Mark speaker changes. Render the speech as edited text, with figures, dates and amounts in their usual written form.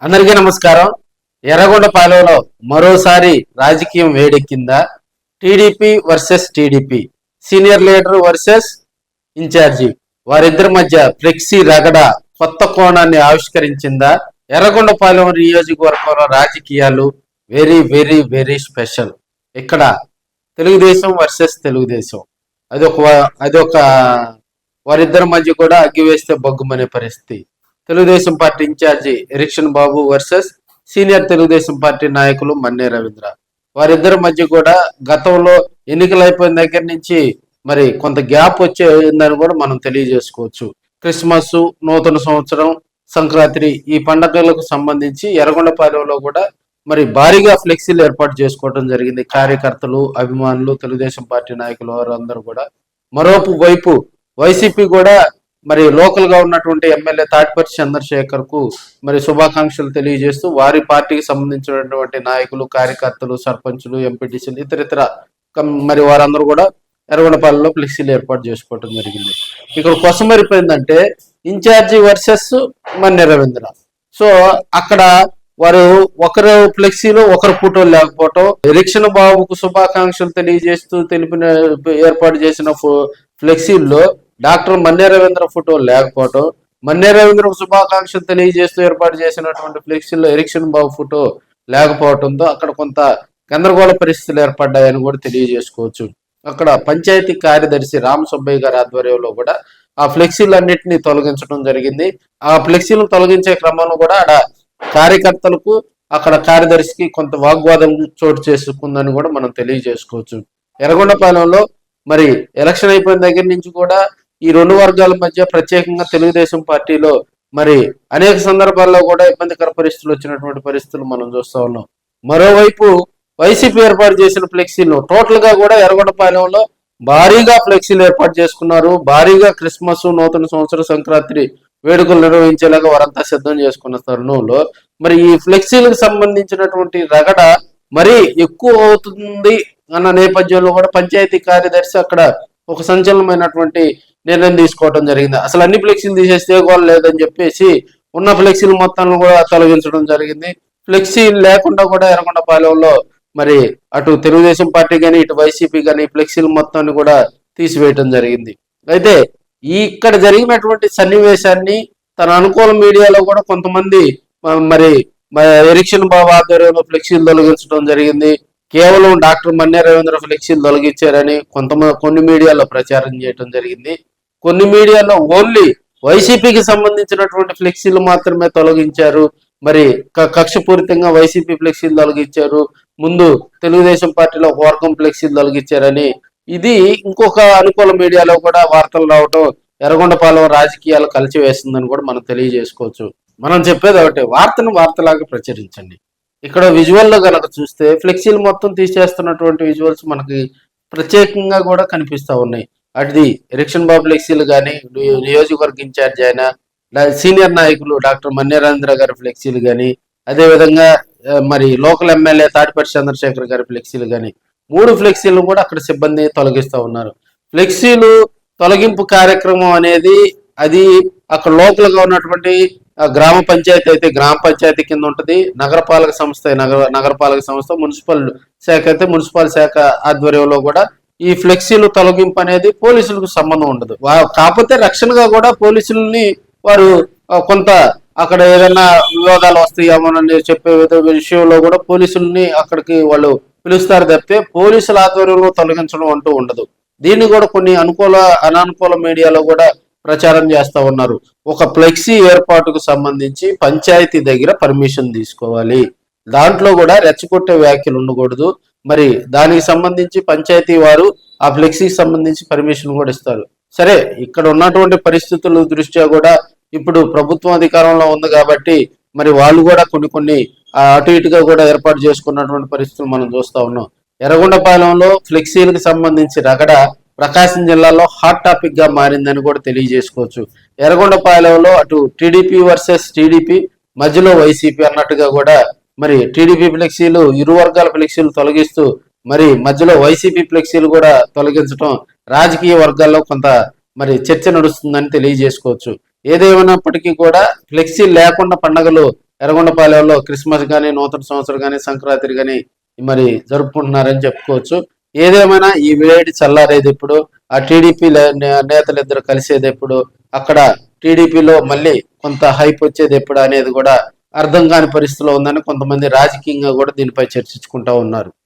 Speaker 1: అందరికీ నమస్కారం. ఎర్రగొండపాలెంలో మరోసారి రాజకీయం వేడెక్కిందా? TDP versus TDP, senior leader versus incharge, వారిద్దరి మధ్య ఫ్లెక్సీ రగడ కొత్త కోణాన్ని ఆవిష్కరించిందా? ఎర్రగొండపాలెం నియోజకవర్గంలో రాజకీయాలు వెరీ వెరీ వెరీ స్పెషల్. ఇక్కడ తెలుగుదేశం వర్సెస్ తెలుగుదేశం, అదొక వారిద్దరి మధ్య కూడా అగ్గి వేస్తే బొగ్గుమనే పరిస్థితి. తెలుగుదేశం పార్టీ ఇన్ఛార్జి ఎరిక్షన్ బాబు వర్సెస్ సీనియర్ తెలుగుదేశం పార్టీ నాయకులు మన్నే రవీంద్ర, వారిద్దరి మధ్య కూడా గతంలో ఎన్నికలు అయిపోయిన దగ్గర నుంచి మరి కొంత గ్యాప్ వచ్చేదని కూడా మనం తెలియజేసుకోవచ్చు. క్రిస్మస్, నూతన సంవత్సరం, సంక్రాంతి ఈ పండుగలకు సంబంధించి ఎర్రగొండపాలెంలో కూడా మరి భారీగా ఫ్లెక్సీలు ఏర్పాటు చేసుకోవడం జరిగింది. కార్యకర్తలు, అభిమానులు, తెలుగుదేశం పార్టీ నాయకులు వారందరూ కూడా. మరోపు వైపు వైసీపీ కూడా మరి లోకల్ గా ఉన్నటువంటి ఎమ్మెల్యే తాటిపర్తి చంద్రశేఖర్ కు మరి శుభాకాంక్షలు తెలియజేస్తూ వారి పార్టీకి సంబంధించినటువంటి నాయకులు, కార్యకర్తలు, సర్పంచులు, ఎంపీటీసీలు ఇతరితర మరి వారందరూ కూడా ఎర్రగొండపాలెంలో ఫ్లెక్సీలు ఏర్పాటు చేసుకోవడం జరిగింది. ఇక్కడ కొసమరిపోయిందంటే ఇన్ఛార్జి వర్సెస్ మన్నే రవీంద్ర. సో అక్కడ వారు ఒకరు ఫ్లెక్సీలో ఒకరు ఫోటోలు లేకపోవటం, ఎరిక్షన్ బాబుకు శుభాకాంక్షలు తెలియజేస్తూ ఏర్పాటు చేసిన ఫ్లెక్సీల్లో డాక్టర్ మన్నే రవీంద్ర ఫోటో లేకపోవటం, మన్నే రవీంద్రకు శుభాకాంక్షలు తెలియజేస్తూ ఏర్పాటు చేసినటువంటి ఫ్లెక్సీల్లో ఎరిక్షన్ బాబు ఫోటో లేకపోవడంతో అక్కడ కొంత గందరగోళ పరిస్థితులు ఏర్పడ్డాయని కూడా తెలియజేసుకోవచ్చు. అక్కడ పంచాయతీ కార్యదర్శి రామ్ సుబ్బయ్య గారి ఆధ్వర్యంలో కూడా ఆ ఫ్లెక్సీలన్నింటినీ తొలగించడం జరిగింది. ఆ ఫ్లెక్సీలను తొలగించే క్రమంలో కూడా ఆడ కార్యకర్తలకు, అక్కడ కార్యదర్శికి కొంత వాగ్వాదం చోటు చేసుకుందని కూడా మనం తెలియజేసుకోవచ్చు. ఎర్రగొండపాలెంలో మరి ఎలక్షన్ అయిపోయిన దగ్గర నుంచి కూడా ఈ రెండు వర్గాల మధ్య ప్రత్యేకంగా తెలుగుదేశం పార్టీలో మరి అనేక సందర్భాల్లో కూడా ఇబ్బందికర పరిస్థితులు వచ్చినటువంటి పరిస్థితులు మనం చూస్తా ఉన్నాం. మరోవైపు వైసీపీ ఏర్పాటు చేసిన ఫ్లెక్సీలు టోటల్ గా కూడా ఎర్రగొండపాలెంలో భారీగా ఫ్లెక్సీలు ఏర్పాటు చేసుకున్నారు. భారీగా క్రిస్మస్, నూతన సంవత్సర, సంక్రాంతి వేడుకలు నిర్వహించేలాగా వారంతా సిద్ధం చేసుకున్న తరుణంలో మరి ఈ ఫ్లెక్సీలకు సంబంధించినటువంటి రగడ మరీ ఎక్కువ అవుతుంది అన్న నేపథ్యంలో కూడా పంచాయతీ కార్యదర్శి అక్కడ ఒక సంచలనమైనటువంటి నిర్ణయం తీసుకోవడం జరిగింది. అసలు అన్ని ఫ్లెక్సీలు తీసేస్తే గోల్ లేదని చెప్పేసి ఉన్న ఫ్లెక్సీలు మొత్తాలను కూడా తొలగించడం జరిగింది. ఫ్లెక్సీ లేకుండా కూడా ఎర్రగొండపాలెంలో మరి అటు తెలుగుదేశం పార్టీ కానీ ఇటు వైసీపీ కానీ ఫ్లెక్సీలు మొత్తాన్ని కూడా తీసివేయటం జరిగింది. అయితే ఇక్కడ జరిగినటువంటి సన్నివేశాన్ని తన అనుకూల మీడియాలో కూడా కొంతమంది మరి ఎరిక్షన్ బాబు ఆధ్వర్యంలో ఫ్లెక్సీలు తొలగించడం జరిగింది. కేవలం డాక్టర్ మన్నే రవీంద్ర ఫ్లెక్సీలు తొలగించారని కొన్ని మీడియాలో ప్రచారం చేయడం జరిగింది. కొన్ని మీడియాలో ఓన్లీ వైసీపీకి సంబంధించినటువంటి ఫ్లెక్సీలు మాత్రమే తొలగించారు. మరి కక్షపూరితంగా వైసీపీ ఫ్లెక్సీలు తొలగించారు, ముందు తెలుగుదేశం పార్టీలో ఒక వర్గం ఫ్లెక్సీలు తొలగించారని ఇది ఇంకొక అనుకూల మీడియాలో కూడా వార్తలు రావటం ఎర్రగొండపాలెం రాజకీయాలు కలిసివేస్తుందని కూడా మనం తెలియజేసుకోవచ్చు. మనం చెప్పేది ఒకటి, వార్తను వార్తలాగా ప్రచురించండి. ఇక్కడ విజువల్లో కనుక చూస్తే ఫ్లెక్సీలు మొత్తం తీసేస్తున్నటువంటి విజువల్స్ మనకి ప్రత్యేకంగా కూడా కనిపిస్తూ ఉన్నాయి. అటుది ఎరిక్షన్ బాబు ఫ్లెక్సీలు కానీ, నియోజకవర్గ ఇన్ఛార్జ్ అయిన సీనియర్ నాయకులు డాక్టర్ మన్నేరేంద్ర గారి ఫ్లెక్సీలు కానీ, అదేవిధంగా మరి లోకల్ ఎమ్మెల్యే తాటిపట్టి చంద్రశేఖర్ గారి ఫ్లెక్సీలు కానీ, 3 ఫ్లెక్సీలు కూడా అక్కడ సిబ్బంది తొలగిస్తూ ఉన్నారు. ఫ్లెక్సీలు తొలగింపు కార్యక్రమం అనేది అది అక్కడ లోకల్ గా ఉన్నటువంటి గ్రామ పంచాయతీ అయితే గ్రామ పంచాయతీ కింద ఉంటుంది, నగరపాలక సంస్థ నగరపాలక సంస్థ, మున్సిపల్ శాఖ అయితే మున్సిపల్ శాఖ ఆధ్వర్యంలో కూడా ఈ ఫ్లెక్సీలు తొలగింపు అనేది పోలీసులకు సంబంధం ఉండదు. కాకపోతే రక్షణగా కూడా పోలీసుల్ని వారు కొంత అక్కడ ఏదైనా వివాదాలు వస్తాయేమోనని చెప్పే విషయంలో కూడా పోలీసుల్ని అక్కడికి వాళ్ళు పిలుస్తారు తప్పితే పోలీసుల ఆధ్వర్యంలో తొలగించడం అంటూ ఉండదు. దీన్ని కూడా కొన్ని అనానుకూల మీడియాలో కూడా ప్రచారం చేస్తూ ఉన్నారు. ఒక ఫ్లెక్సీ ఏర్పాటుకు సంబంధించి పంచాయతీ దగ్గర పర్మిషన్ తీసుకోవాలి, దాంట్లో కూడా రెచ్చగొట్టే వ్యాఖ్యలు ఉండకూడదు. మరి దానికి సంబంధించి పంచాయతీ వారు ఆ ఫ్లెక్సీకి సంబంధించి పర్మిషన్ కూడా ఇస్తారు. సరే, ఇక్కడ ఉన్నటువంటి పరిస్థితుల దృష్ట్యా కూడా ఇప్పుడు ప్రభుత్వం అధికారంలో ఉంది కాబట్టి మరి వాళ్ళు కూడా కొన్ని అటు ఇటుగా కూడా ఏర్పాటు చేసుకున్నటువంటి పరిస్థితులు మనం చూస్తూ ఉన్నాం. ఎర్రగొండపాలెంలో ఫ్లెక్సీలకు సంబంధించి రగడ ప్రకాశం జిల్లాలో హాట్ టాపిక్ గా మారిందని కూడా తెలియజేసుకోవచ్చు. ఎర్రగొండపాలెంలో అటు టీడీపీ వర్సెస్ టీడీపీ, మధ్యలో వైసీపీ అన్నట్టుగా కూడా మరి టీడీపీ ఫ్లెక్సీలు ఇరు వర్గాల ఫ్లెక్సీలు తొలగిస్తూ మరి మధ్యలో వైసీపీ ఫ్లెక్సీలు కూడా తొలగించడం రాజకీయ వర్గాల్లో కొంత మరి చర్చ నడుస్తుందని తెలియజేసుకోవచ్చు. ఏదేమైనప్పటికీ కూడా ఫ్లెక్సీ లేకుండా పండుగలు ఎర్రగొండపాలెంలో క్రిస్మస్ కానీ, నూతన సంవత్సరం కానీ, సంక్రాంతి కానీ మరి జరుపుకుంటున్నారని చెప్పుకోవచ్చు. ఏదేమైనా ఈ వేడి చల్లారేది ఎప్పుడు, ఆ టీడీపీ నేతలు ఇద్దరు కలిసేది ఎప్పుడు, అక్కడ టీడీపీలో మళ్ళీ కొంత హైప్ వచ్చేది ఎప్పుడు అనేది కూడా అర్థం కాని పరిస్థితిలో ఉందని కొంతమంది రాజకీయంగా కూడా దీనిపై చర్చించుకుంటా ఉన్నారు.